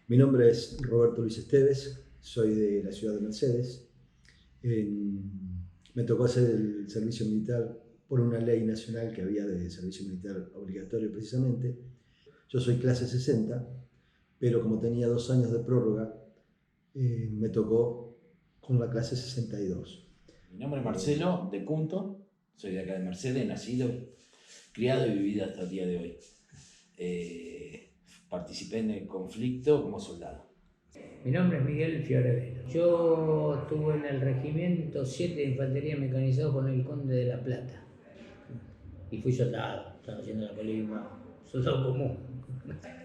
Mi nombre es Roberto Luis Esteves, soy de la ciudad de Mercedes. Me tocó hacer el servicio militar por una ley nacional que había de servicio militar obligatorio precisamente. Yo soy clase 60, pero como tenía 2 años de prórroga, me tocó con la clase 62. Mi nombre es Marcelo, de Punto, soy de acá de Mercedes, nacido, criado y vivido hasta el día de hoy. Participé en el conflicto como soldado. Mi nombre es Miguel Fiorevelo. Yo estuve en el Regimiento 7 de Infantería Mecanizado con el Conde de la Plata. Y fui soldado, estaba haciendo la colimba, soldado común.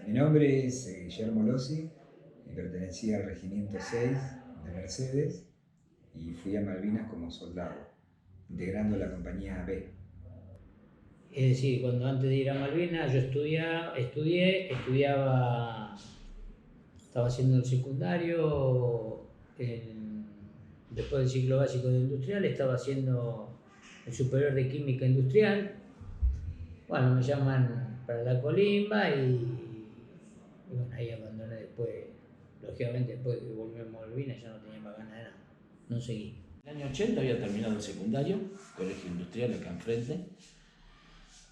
Mi nombre es Guillermo Lossi, pertenecía al Regimiento 6 de Mercedes y fui a Malvinas como soldado, integrando la compañía B. Es decir, cuando antes de ir a Malvinas yo estudiaba, estaba haciendo el secundario, después del ciclo básico de industrial, estaba haciendo el superior de química industrial. Bueno, me llaman para la colimba y bueno, ahí abandoné después. Lógicamente, después que volvimos a Malvinas ya no tenía más ganas de nada, no seguí. En el año 80 había terminado el secundario, colegio industrial acá enfrente,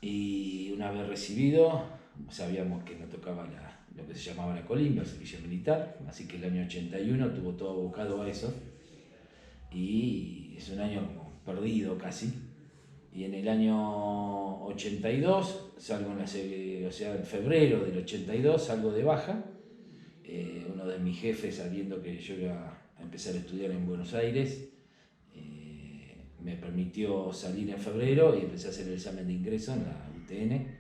y una vez recibido sabíamos que nos tocaba lo que se llamaba la colimba, el servicio militar, así que el año 81 tuvo todo abocado a eso, y es un año como perdido casi. Y en el año 82 salgo en febrero del 82 salgo de baja. Uno de mis jefes, sabiendo que yo iba a empezar a estudiar en Buenos Aires, me permitió salir en febrero y empecé a hacer el examen de ingreso en la UTN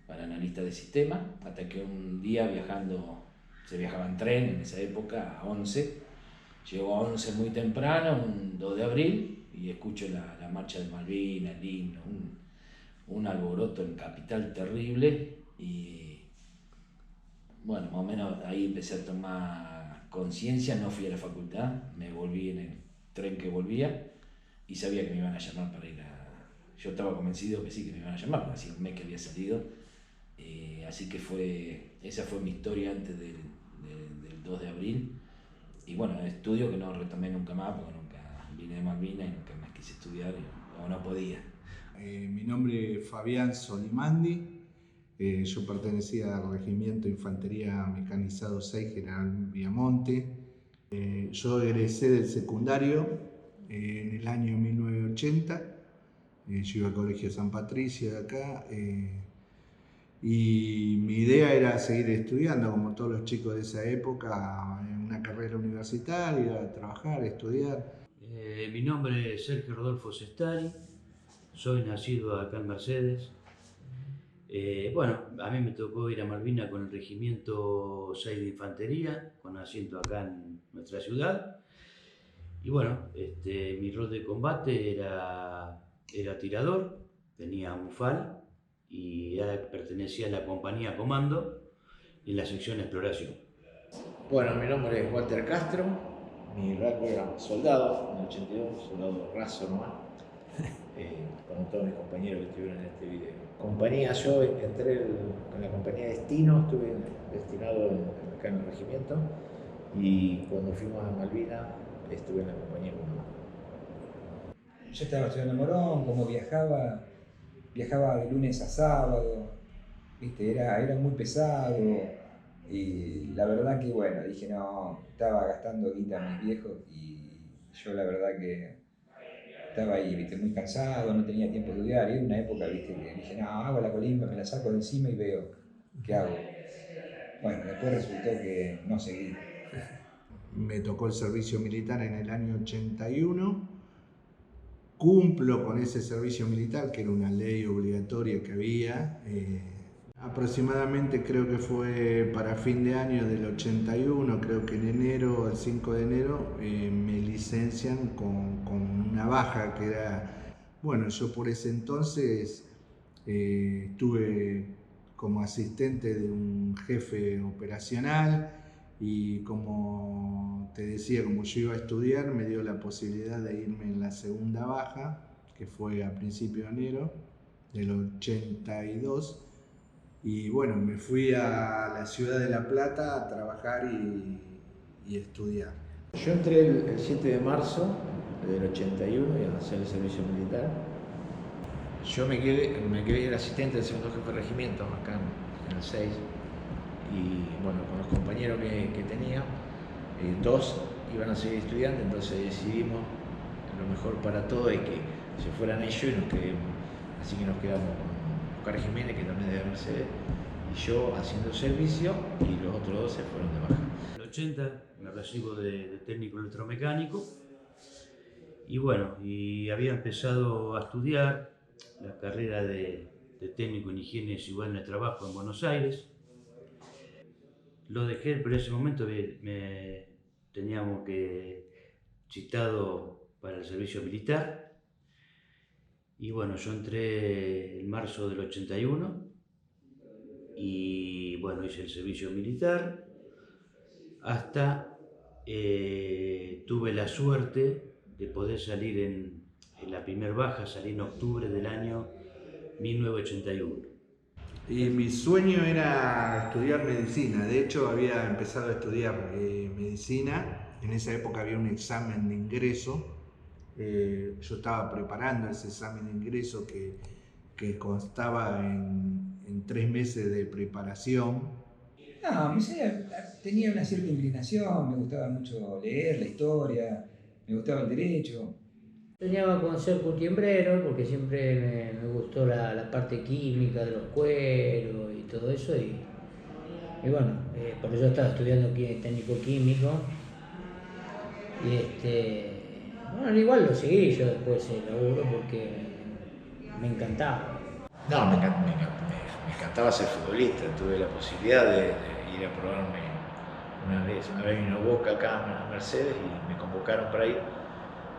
para analista de sistema, hasta que un día se viajaba en tren en esa época a 11, llego a 11 muy temprano, un 2 de abril, y escucho la marcha de Malvinas, el himno, un alboroto en Capital terrible, y bueno, más o menos ahí empecé a tomar conciencia. No fui a la facultad, me volví en el tren que volvía y sabía que me iban a llamar para ir a... Yo estaba convencido que sí, que me iban a llamar, porque hacía un mes que había salido, así que esa fue mi historia antes del 2 de abril. Y bueno, estudio que no retomé nunca más, porque nunca vine de Malvinas y nunca más quise estudiar, o no podía. Mi nombre es Fabián Solimandi. Yo pertenecía al Regimiento Infantería Mecanizado 6 General Viamonte. Yo egresé del secundario en el año 1980. Yo iba al Colegio San Patricio de acá. Y mi idea era seguir estudiando, como todos los chicos de esa época, en una carrera universitaria, trabajar, estudiar. Mi nombre es Sergio Rodolfo Sestari, soy nacido acá en Mercedes. Bueno, a mí me tocó ir a Malvinas con el Regimiento 6 de Infantería, con asiento acá en nuestra ciudad. Y bueno, mi rol de combate era tirador, tenía un FAL y pertenecía a la compañía Comando en la sección Exploración. Bueno, mi nombre es Walter Castro, mi rango era soldado, en el 82, soldado raso nomás, como todos mis compañeros que estuvieron en este video. Compañía, yo entré con la compañía Destino, estuve destinado acá en el regimiento, y cuando fuimos a Malvinas estuve en la compañía Comando. Yo estaba estudiando en Morón, como viajaba de lunes a sábado, ¿viste? Era muy pesado y la verdad que bueno, dije no, estaba gastando guita a mis viejos y yo la verdad que estaba ahí, ¿viste? Muy cansado, no tenía tiempo de estudiar y en una época, ¿viste? Que dije no, hago la colimba, me la saco de encima y veo qué hago. Bueno, después resultó que no seguí. Me tocó el servicio militar en el año 81. Cumplo con ese servicio militar, que era una ley obligatoria que había. Aproximadamente creo que fue para fin de año del 81, creo que en enero, el 5 de enero, me licencian con una baja que era... Bueno, yo por ese entonces estuve como asistente de un jefe operacional y como te decía, como yo iba a estudiar, me dio la posibilidad de irme en la segunda baja, que fue a principio de enero del 82. Y bueno, me fui a la ciudad de La Plata a trabajar y estudiar. Yo entré el 7 de marzo del 81 y a hacer el servicio militar. Yo me quedé el asistente del segundo jefe de regimiento acá en el 6. Y bueno, con los compañeros que tenía, dos iban a seguir estudiando, entonces decidimos lo mejor para todos es que se fueran ellos y nos quedemos. Así que nos quedamos con Oscar Jiménez, que también es de Mercedes, y yo haciendo servicio, y los otros dos se fueron de baja. En el 80 me recibo de técnico electromecánico y bueno, y había empezado a estudiar la carrera de técnico en higiene y seguridad en el trabajo en Buenos Aires. Lo dejé, pero en ese momento teníamos que citado para el servicio militar. Y bueno, yo entré en marzo del 81 y bueno, hice el servicio militar hasta tuve la suerte de poder salir en la primer baja, salí en octubre del año 1981. Y mi sueño era estudiar medicina. De hecho, había empezado a estudiar medicina. En esa época había un examen de ingreso. Yo estaba preparando ese examen de ingreso que constaba en 3 meses de preparación. No, tenía una cierta inclinación, me gustaba mucho leer la historia, me gustaba el derecho. Soñaba con ser curtiembrero porque siempre me gustó la parte química de los cueros y todo eso. Y bueno, por eso estaba estudiando técnico químico. Y bueno, igual lo seguí yo después el laburo porque me encantaba. No, me encantaba ser futbolista. Tuve la posibilidad de ir a probarme una vez vino Boca acá a Mercedes y me convocaron para ir.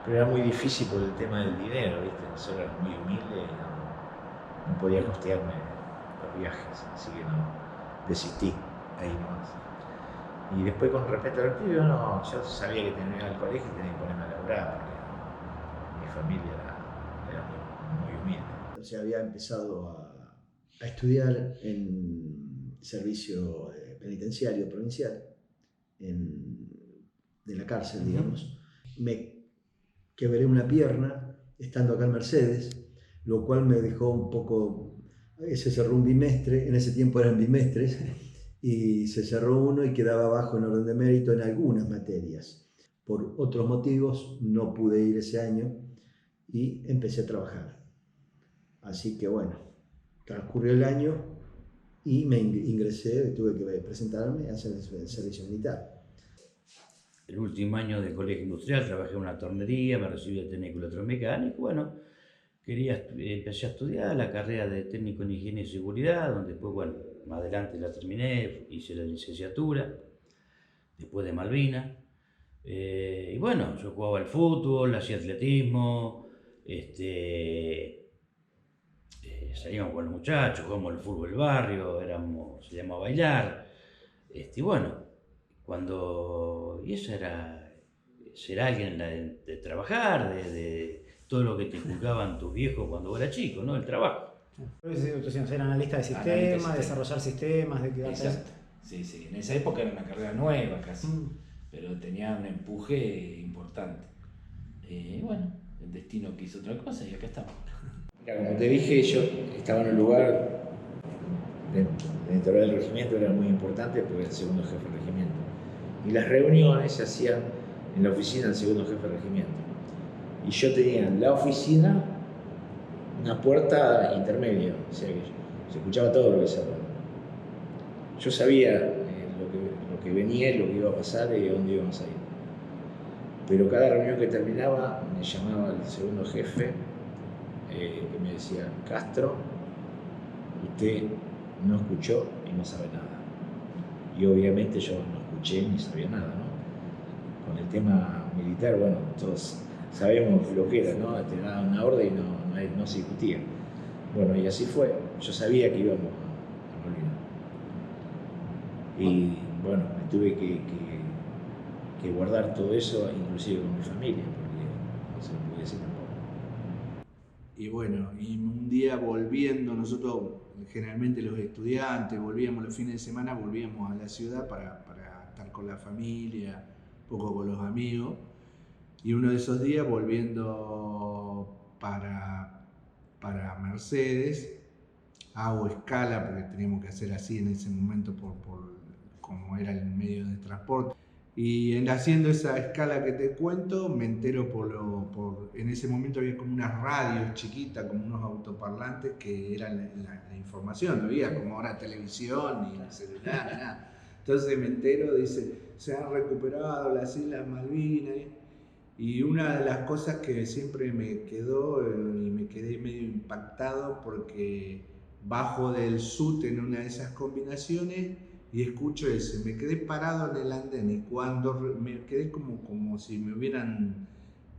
Pero era muy difícil por el tema del dinero, ¿viste? Nosotros éramos muy humildes y no podía costearme los viajes, así que no, desistí ahí nomás. Y después con respecto al estudio, no, yo sabía que tenía que ir al colegio y tenía que ponerme a laburar porque mi familia era muy humilde. Entonces había empezado a estudiar en servicio penitenciario provincial, de la cárcel, digamos. Me quebré una pierna estando acá en Mercedes, lo cual me dejó un poco, se cerró un bimestre, en ese tiempo eran bimestres, y se cerró uno y quedaba abajo en orden de mérito en algunas materias. Por otros motivos no pude ir ese año y empecé a trabajar. Así que bueno, transcurrió el año y me ingresé, tuve que presentarme a hacer el servicio militar. El último año de colegio industrial trabajé en una tornería, me recibí de técnico electromecánico. Bueno, empecé a estudiar la carrera de técnico en higiene y seguridad, donde después, bueno, más adelante la terminé, hice la licenciatura, después de Malvinas. Y bueno, yo jugaba al fútbol, hacía atletismo, salíamos con los muchachos, jugábamos al fútbol del barrio, salíamos a bailar. Y bueno, y eso era ser alguien de trabajar, de todo lo que te inculcaban tus viejos cuando eras chico, ¿no? El trabajo. Ser analista de sistemas, desarrollar sistemas, Exacto. Sí, en esa época era una carrera nueva casi, pero tenía un empuje importante. Bueno, el destino quiso otra cosa y acá estamos. Mira, como te dije, yo estaba en un lugar dentro del regimiento, era muy importante porque era el segundo jefe del regimiento. Y las reuniones se hacían en la oficina del segundo jefe del regimiento. Y yo tenía en la oficina una puerta intermedia, o sea que se escuchaba todo lo que se hablaba. Yo sabía lo que venía, lo que iba a pasar y a dónde íbamos a ir. Pero cada reunión que terminaba me llamaba el segundo jefe que me decía: Castro, usted no escuchó y no sabe nada. Y obviamente yo no escuché ni sabía nada, ¿no? Con el tema militar, bueno, todos sabemos lo que era, ¿no? Te daban una orden y no se discutía. Bueno, y así fue. Yo sabía que íbamos a Malvinas. Y bueno, me tuve que guardar todo eso, inclusive con mi familia, porque no se lo podía decir tampoco. Y bueno, y un día volviendo, nosotros generalmente los estudiantes volvíamos los fines de semana, volvíamos a la ciudad para estar con la familia, un poco con los amigos. Y uno de esos días volviendo para Mercedes, hago escala porque teníamos que hacer así en ese momento por como era el medio de transporte. Y haciendo esa escala que te cuento, me entero en ese momento había como unas radios chiquitas, como unos autoparlantes que eran la información, no había como ahora televisión ni celular, ni nada. Entonces me entero, dice, se han recuperado las Islas Malvinas. Y una de las cosas que siempre me quedó, y me quedé medio impactado porque bajo del SUT en una de esas combinaciones y escucho ese, me quedé parado en el andén y cuando me quedé como si me hubieran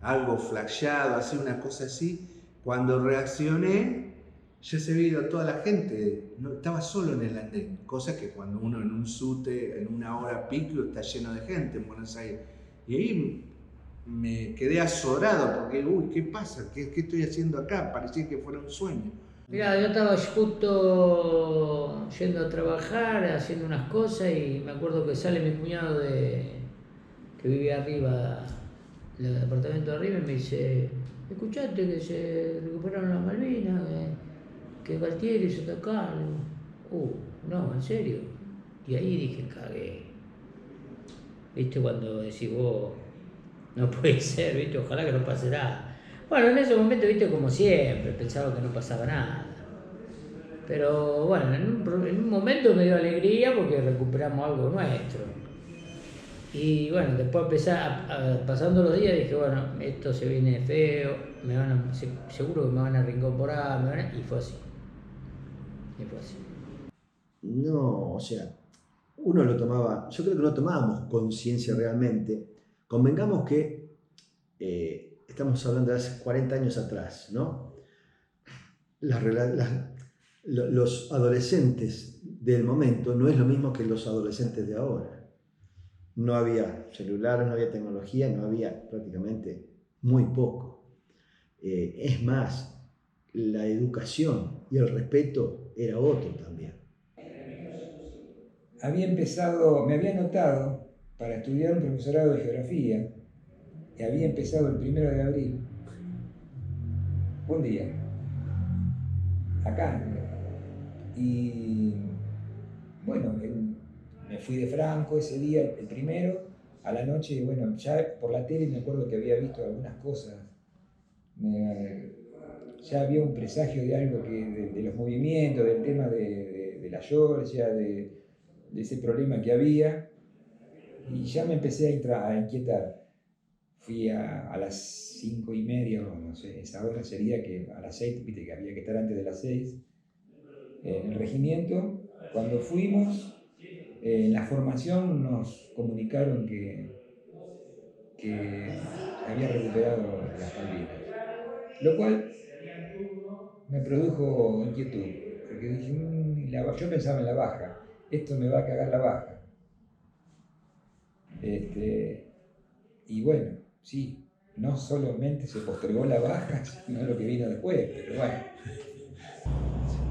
algo flasheado, así una cosa así, cuando reaccioné ya se había ido toda la gente, no, estaba solo en el andén, cosa que cuando uno en un SUTE en una hora pico está lleno de gente en Buenos Aires. Y ahí me quedé azorado porque, uy, ¿qué pasa? ¿Qué estoy haciendo acá? Parecía que fuera un sueño. Mirá, yo estaba justo yendo a trabajar, haciendo unas cosas y me acuerdo que sale mi cuñado que vivía arriba, en el apartamento de arriba, y me dice, ¿escuchaste que se recuperaron las Malvinas? Que Galtieri se atacaron. No, ¿en serio? Y ahí dije, cagué. ¿Viste cuando decís vos, no puede ser, viste, ojalá que no pase nada? Bueno, en ese momento, viste, como siempre, pensaba que no pasaba nada. Pero bueno, en un momento me dio alegría porque recuperamos algo nuestro. Y bueno, después pasando los días dije, bueno, esto se viene feo, seguro que me van a reincorporar, y fue así. No, o sea, uno lo tomaba, yo creo que no tomábamos conciencia realmente. Convengamos que estamos hablando de hace 40 años atrás, ¿no? Los adolescentes del momento no es lo mismo que los adolescentes de ahora. No había celulares, no había tecnología, no había prácticamente muy poco. Es más, la educación y el respeto era otro también. Me había anotado para estudiar un profesorado de geografía y había empezado el 1 de abril, un día, acá. Y bueno, me fui de Franco ese día, el primero, a la noche, y bueno, ya por la tele me acuerdo que había visto algunas cosas. Ya había un presagio de algo de los movimientos, del tema de la Georgia, de ese problema que había, y ya me empecé a inquietar. Fui a las 5:30, o no sé, esa hora sería que a las 6, viste que había que estar antes de las 6, en el regimiento. Cuando fuimos, en la formación nos comunicaron que había recuperado las Malvinas, lo cual me produjo inquietud, porque dije, yo pensaba en la baja, esto me va a cagar la baja. Y bueno, sí, no solamente se postergó la baja, sino lo que vino después, pero bueno.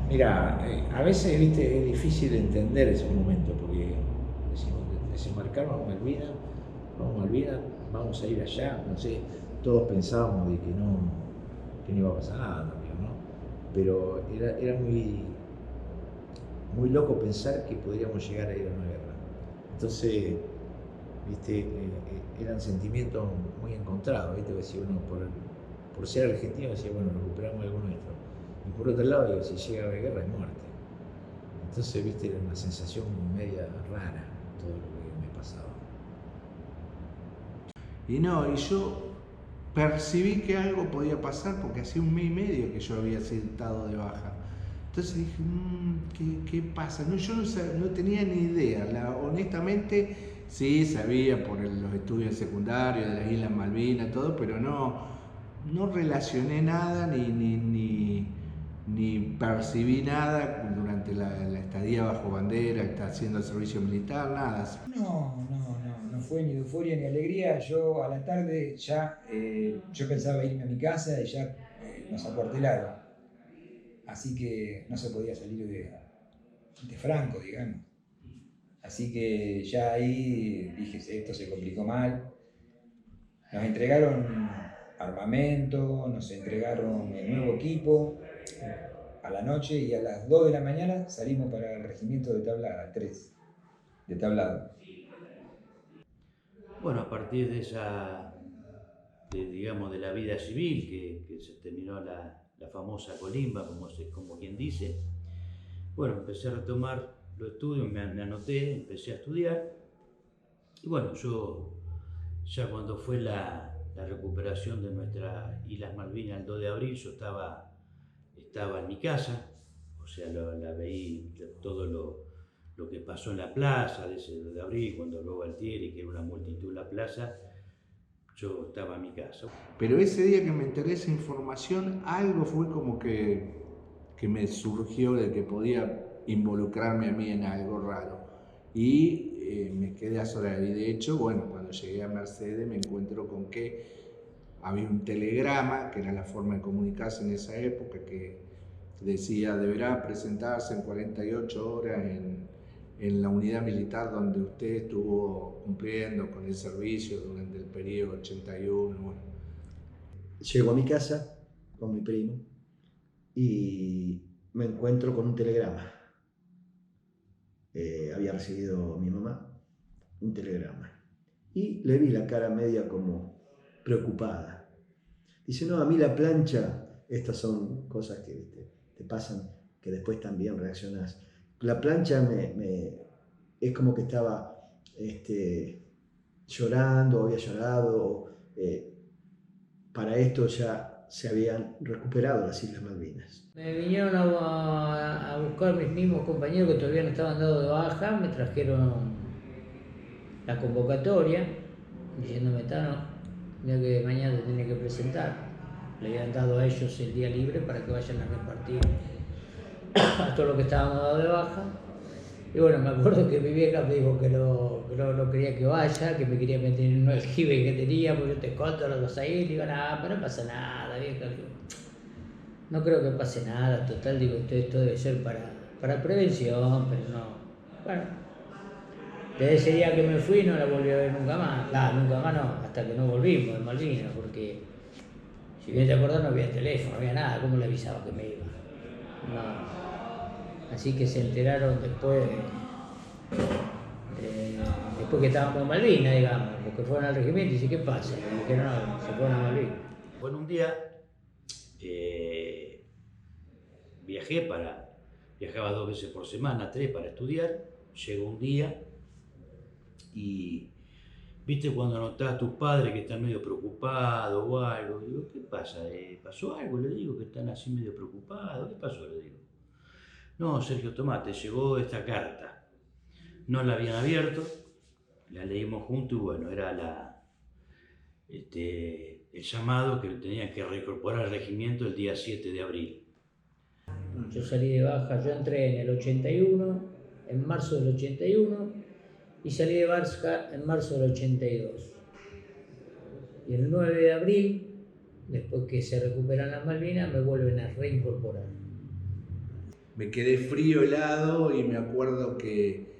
Mira, a veces, viste, es difícil entender ese momento, porque desembarcaron Malvinas, vamos a ir allá, no sé, todos pensábamos de que no iba a pasar nada también, ¿no? Pero era muy loco pensar que podríamos llegar a ir a una guerra. Entonces, viste, eran sentimientos muy encontrados, viste, decía uno por ser argentino, decía, bueno, recuperamos algo nuestro. Y por otro lado, digo, si llega a la guerra es muerte. Entonces, viste, era una sensación media rara todo lo que me pasaba. Y yo percibí que algo podía pasar porque hacía 1 mes y medio que yo había estado de baja. Entonces dije, ¿qué pasa? No, yo no tenía ni idea. Honestamente, sí sabía por los estudios secundarios de las Islas Malvinas, todo, pero no relacioné nada ni percibí nada durante la estadía bajo bandera, haciendo el servicio militar, nada. No fue ni euforia ni alegría. Yo a la tarde ya, yo pensaba irme a mi casa y ya nos acuartelaron. Así que no se podía salir de Franco, digamos. Así que ya ahí dije, esto se complicó mal. Nos entregaron armamento, nos entregaron el nuevo equipo a la noche y a las 2 de la mañana salimos para el regimiento de Tablada, 3, de Tablado. Bueno, a partir de esa, digamos, de la vida civil, que se terminó la famosa colimba, como quien dice, bueno, empecé a retomar los estudios, me anoté, empecé a estudiar, y bueno, yo ya cuando fue la recuperación de nuestras Islas Malvinas el 2 de abril, yo estaba en mi casa, o sea, la veí todo lo que pasó en la plaza de ese 2 de abril, cuando habló Gualtieri, que era una multitud en la plaza, yo estaba en mi casa. Pero ese día que me enteré esa información, algo fue como que me surgió de que podía involucrarme a mí en algo raro. Y me quedé asolado. Y de hecho, bueno, cuando llegué a Mercedes me encuentro con que había un telegrama, que era la forma de comunicarse en esa época, que decía, deberá presentarse en 48 horas en la unidad militar donde usted estuvo cumpliendo con el servicio durante el periodo 81. Bueno. Llego a mi casa con mi primo y me encuentro con un telegrama. Había recibido mi mamá un telegrama y le vi la cara media como preocupada. Dice, no, a mí la plancha, estas son cosas que te pasan, que después también reaccionás. La plancha es como que estaba llorando, había llorado. Para esto ya se habían recuperado las Islas Malvinas. Me vinieron a buscar mis mismos compañeros que todavía no estaban dados de baja, me trajeron la convocatoria, diciéndome, Tano, mira que mañana te tenés que presentar. Le habían dado a ellos el día libre para que vayan a repartir a todos los que estábamos dados de baja. Y bueno, me acuerdo que mi vieja me dijo que no quería que vaya, que me quería meter en un aljibe que tenía, porque yo te escondo los dos ahí. Le digo, nada, pero no pasa nada, vieja. No creo que pase nada, total, digo, esto debe ser para prevención, pero no. Bueno, desde ese día que me fui no la volví a ver nunca más. Nunca más no, hasta que no volvimos de Malvinas, porque si bien te acordás no había teléfono, no había nada, ¿cómo le avisaba que me iba? No. Así que se enteraron después que estábamos en Malvinas, digamos, porque fueron al regimiento y dice, ¿qué pasa? Y dijeron, no, se fueron a Malvinas. Bueno, un día viajaba 2 veces por semana, 3 para estudiar, llegó un día y viste cuando notás a tus padres que están medio preocupados o algo, digo, ¿qué pasa? ¿Pasó algo? Le digo que están así medio preocupados, ¿qué pasó? Le digo. No, Sergio, tomá, te llegó esta carta. No la habían abierto, la leímos juntos y bueno, era el llamado que tenían que reincorporar al regimiento el día 7 de abril. Yo salí de baja, yo entré en el 81, en marzo del 81, y salí de baja en marzo del 82. Y el 9 de abril, después que se recuperan las Malvinas, me vuelven a reincorporar. Me quedé frío, helado, y me acuerdo que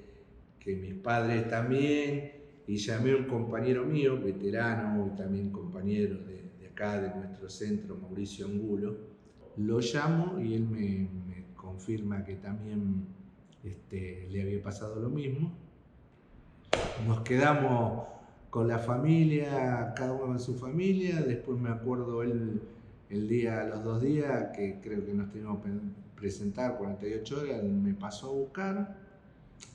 mis padres también, y llamé a un compañero mío, veterano y también compañero de acá, de nuestro centro, Mauricio Angulo. Lo llamo y él me confirma que también le había pasado lo mismo. Nos quedamos con la familia, cada uno en su familia. Después me acuerdo el día, a los 2 días, que creo que nos teníamos que presentar 48 horas, me pasó a buscar.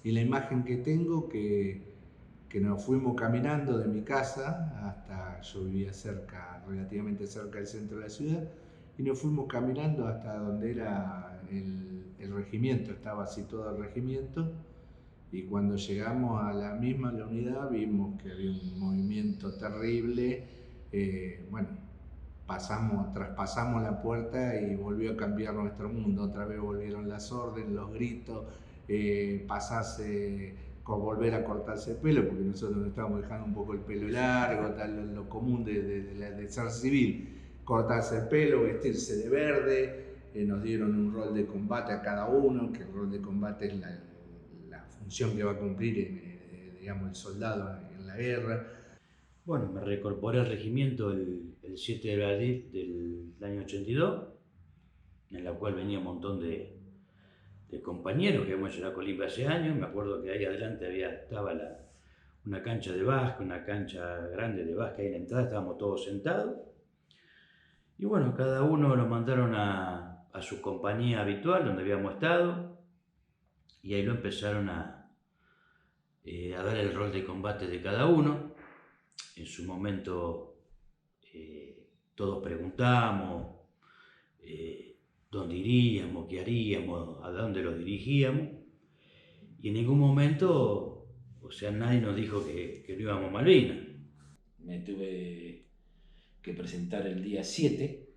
Y la imagen que tengo, que nos fuimos caminando de mi casa hasta, yo vivía relativamente cerca del centro de la ciudad, y nos fuimos caminando hasta donde era el regimiento, estaba situado el regimiento. Y cuando llegamos a la unidad, vimos que había un movimiento terrible. Bueno, traspasamos la puerta y volvió a cambiar nuestro mundo. Otra vez volvieron las órdenes, los gritos, con volver a cortarse el pelo, porque nosotros nos estábamos dejando un poco el pelo largo, tal, lo común de ser civil. cortarse el pelo, vestirse de verde, nos dieron un rol de combate a cada uno, que el rol de combate es la función que va a cumplir digamos, el soldado en la guerra. Bueno, me reincorporé al regimiento el 7 de abril del año 82, en la cual venía un montón de compañeros que habíamos hecho la Colimba hace años. Me acuerdo que ahí adelante estaba una cancha de básquet, una cancha grande de básquet, ahí en la entrada estábamos todos sentados. Y bueno, cada uno lo mandaron a su compañía habitual, donde habíamos estado, y ahí lo empezaron a dar el rol de combate de cada uno. En su momento todos preguntamos dónde iríamos, qué haríamos, a dónde los dirigíamos, y en ningún momento, o sea, nadie nos dijo que no íbamos a Malvinas. Me tuve que presentar el día 7,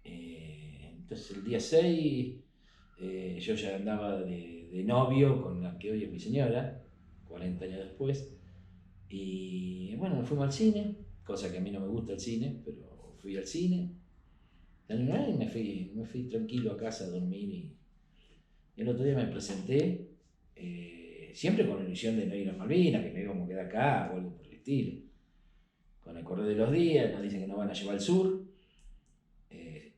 entonces el día 6 yo ya andaba de novio con la que hoy es mi señora, 40 años después, y bueno, nos fuimos al cine, cosa que a mí no me gusta el cine, pero fui al cine, y me fui tranquilo a casa a dormir, y el otro día me presenté, siempre con la ilusión de no ir a Malvinas, que me íbamos a quedar acá o algo por el estilo. Con el correr de los días nos dicen que nos van a llevar al sur,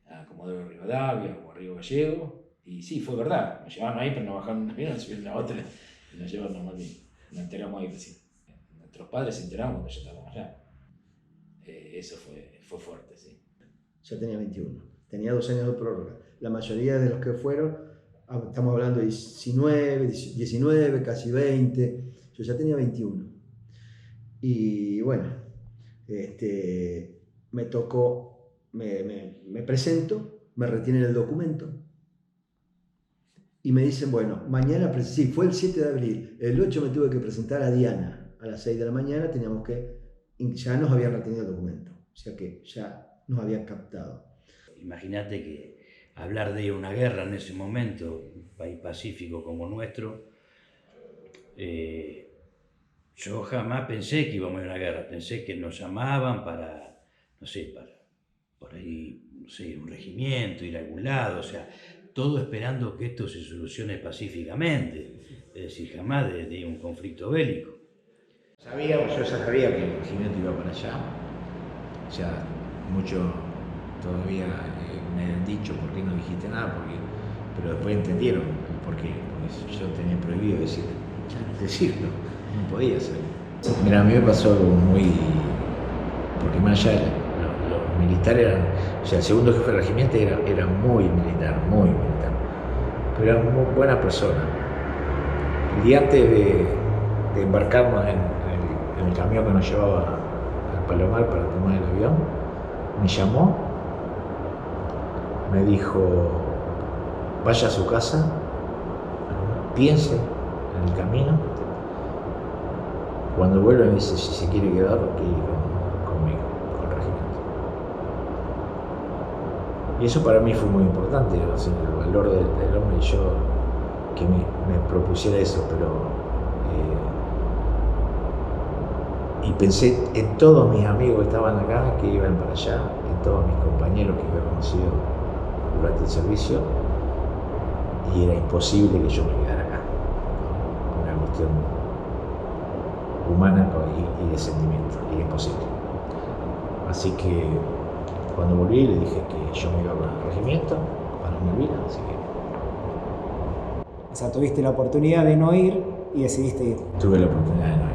a Comodoro Rivadavia o a Río Gallego, y sí, fue verdad, nos llevaron ahí, pero nos bajaron un avión, nos subieron a otra y nos llevaron a Malvinas. Nos enteramos ahí recién. Nuestros padres se enteraron cuando ya estábamos allá. Eso fue fuerte, sí. Ya tenía 21, tenía 2 años de prórroga. La mayoría de los que fueron, estamos hablando de 19, casi 20, yo ya tenía 21. Y bueno, me tocó, me presento, me retienen el documento y me dicen, bueno, mañana, sí, fue el 7 de abril, el 8 me tuve que presentar a Diana, a las 6 de la mañana ya nos habían retenido el documento, o sea que ya nos habían captado. Imagínate que hablar de una guerra en ese momento, un país pacífico como nuestro, yo jamás pensé que íbamos a una guerra, pensé que nos llamaban para, no sé, por ahí, no sé, un regimiento, ir a algún lado, o sea, todo esperando que esto se solucione pacíficamente, es decir, jamás de un conflicto bélico. Yo ya sabía que el regimiento iba para allá, ya muchos todavía me han dicho por qué no dijiste nada, pero después entendieron el por qué, porque yo tenía prohibido decirlo, no podía hacerlo. Mira, a mí me pasó algo porque más allá los militares eran, o sea, el segundo jefe del regimiento era muy militar, pero era muy buena persona. El día antes de embarcarnos en el camión que nos llevaba al Palomar para tomar el avión, me llamó, me dijo, vaya a su casa, piense en el camino, cuando vuelva me dice si se quiere quedar o quiere ir conmigo, con el regimiento. Y eso para mí fue muy importante, o sea, el valor del hombre, y yo que me propusiera eso, pero y pensé en todos mis amigos que estaban acá, que iban para allá, en todos mis compañeros que había conocido durante el servicio, y era imposible que yo me quedara acá, ¿no? Una cuestión humana y de sentimiento, y era imposible. Así que cuando volví le dije que yo me iba con el regimiento para Malvinas, así que... O sea, tuviste la oportunidad de no ir y decidiste ir. Tuve la oportunidad de no